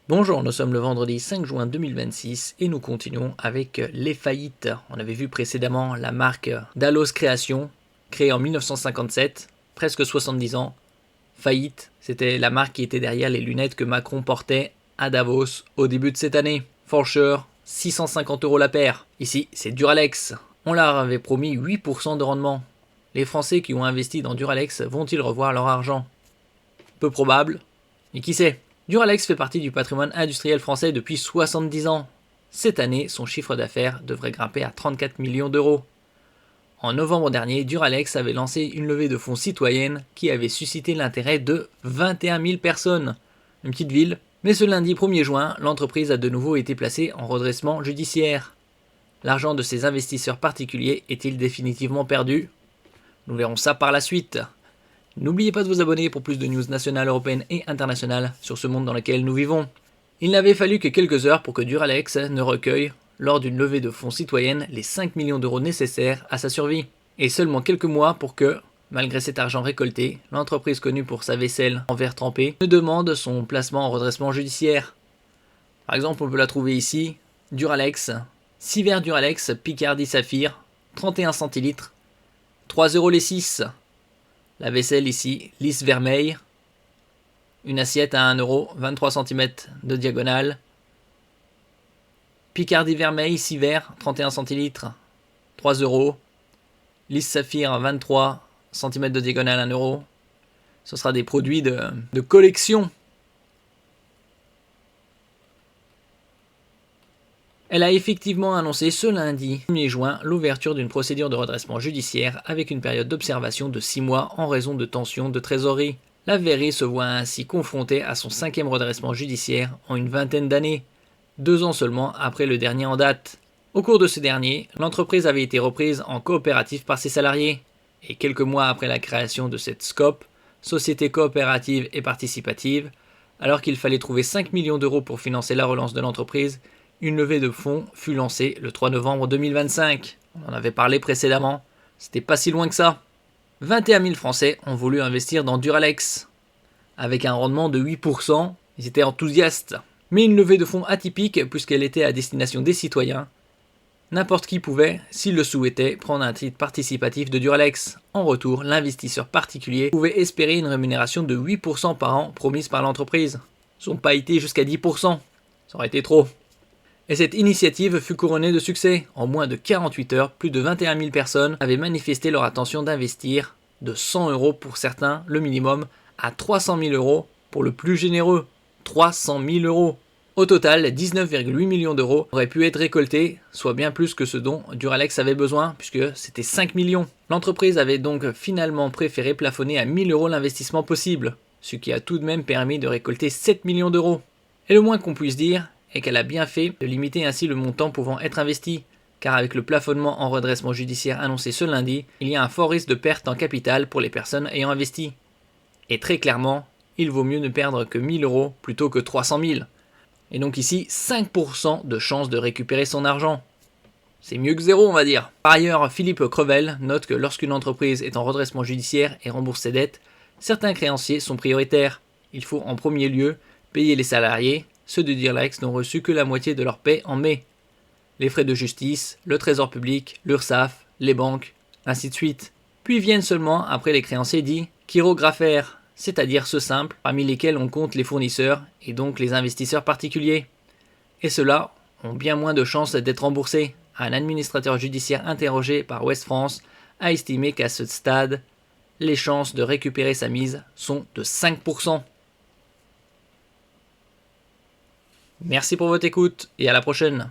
Bonjour, nous sommes le vendredi 5 juin 2026 et nous continuons avec les faillites. On avait vu précédemment la marque Dallos Création, créée en 1957, presque 70 ans. Faillite, c'était la marque qui était derrière les lunettes que Macron portait à Davos au début de cette année. Forcher, 650 € la paire. Ici, c'est Duralex. On leur avait promis 8% de rendement. Les Français qui ont investi dans Duralex vont-ils revoir leur argent? Peu probable, mais qui sait? Duralex fait partie du patrimoine industriel français depuis 70 ans. Cette année, son chiffre d'affaires devrait grimper à 34 millions d'euros. En novembre dernier, Duralex avait lancé une levée de fonds citoyenne qui avait suscité l'intérêt de 21 000 personnes. Une petite ville. Mais ce lundi 1er juin, l'entreprise a de nouveau été placée en redressement judiciaire. L'argent de ces investisseurs particuliers est-il définitivement perdu? Nous verrons ça par la suite. N'oubliez pas de vous abonner pour plus de news nationales, européennes et internationales sur ce monde dans lequel nous vivons. Il n'avait fallu que quelques heures pour que Duralex ne recueille, lors d'une levée de fonds citoyenne, les 5 millions d'euros nécessaires à sa survie. Et seulement quelques mois pour que, malgré cet argent récolté, l'entreprise connue pour sa vaisselle en verre trempé ne demande son placement en redressement judiciaire. Par exemple, on peut la trouver ici, Duralex, 6 verres Duralex Picardie Saphir, 31 centilitres, 3 € les 6. La vaisselle ici, lisse vermeil, une assiette à 1 €, 23 cm de diagonale. Picardie vermeil, 6 verres, 31 centilitres, 3 €. Lisse saphir, 23 cm de diagonale, 1 €. Ce sera des produits de collection. Elle a effectivement annoncé ce lundi 1er juin l'ouverture d'une procédure de redressement judiciaire avec une période d'observation de 6 mois en raison de tensions de trésorerie. La Verrerie se voit ainsi confrontée à son 5e redressement judiciaire en une vingtaine d'années, 2 ans seulement après le dernier en date. Au cours de ce dernier, l'entreprise avait été reprise en coopérative par ses salariés, et quelques mois après la création de cette SCOP, Société coopérative et participative, alors qu'il fallait trouver 5 millions d'euros pour financer la relance de l'entreprise, une levée de fonds fut lancée le 3 novembre 2025. On en avait parlé précédemment, c'était pas si loin que ça. 21 000 Français ont voulu investir dans Duralex. Avec un rendement de 8%, ils étaient enthousiastes. Mais une levée de fonds atypique puisqu'elle était à destination des citoyens. N'importe qui pouvait, s'il le souhaitait, prendre un titre participatif de Duralex. En retour, l'investisseur particulier pouvait espérer une rémunération de 8% par an promise par l'entreprise. Ils n'ont pas été jusqu'à 10%. Ça aurait été trop. Et cette initiative fut couronnée de succès. En moins de 48 heures, plus de 21 000 personnes avaient manifesté leur intention d'investir de 100 € pour certains, le minimum, à 300 000 € pour le plus généreux. 300 000 €. Au total, 19,8 millions d'euros auraient pu être récoltés, soit bien plus que ce dont Duralex avait besoin, puisque c'était 5 millions. L'entreprise avait donc finalement préféré plafonner à 1 000 € l'investissement possible, ce qui a tout de même permis de récolter 7 millions d'euros. Et le moins qu'on puisse dire est qu'elle a bien fait de limiter ainsi le montant pouvant être investi, car avec le plafonnement en redressement judiciaire annoncé ce lundi, il y a un fort risque de perte en capital pour les personnes ayant investi. Et très clairement, il vaut mieux ne perdre que 1 000 € plutôt que 300 000. Et donc ici, 5% de chance de récupérer son argent. C'est mieux que zéro, on va dire. Par ailleurs, Philippe Crevel note que lorsqu'une entreprise est en redressement judiciaire et rembourse ses dettes, certains créanciers sont prioritaires. Il faut en premier lieu payer les salariés. Ceux de Duralex n'ont reçu que la moitié de leur paie en mai. Les frais de justice, le trésor public, l'URSSAF, les banques, ainsi de suite. Puis viennent seulement après les créanciers dits chirographaires, c'est-à-dire ceux simples, parmi lesquels on compte les fournisseurs et donc les investisseurs particuliers. Et ceux-là ont bien moins de chances d'être remboursés. Un administrateur judiciaire interrogé par Ouest France a estimé qu'à ce stade, les chances de récupérer sa mise sont de 5%. Merci pour votre écoute et à la prochaine.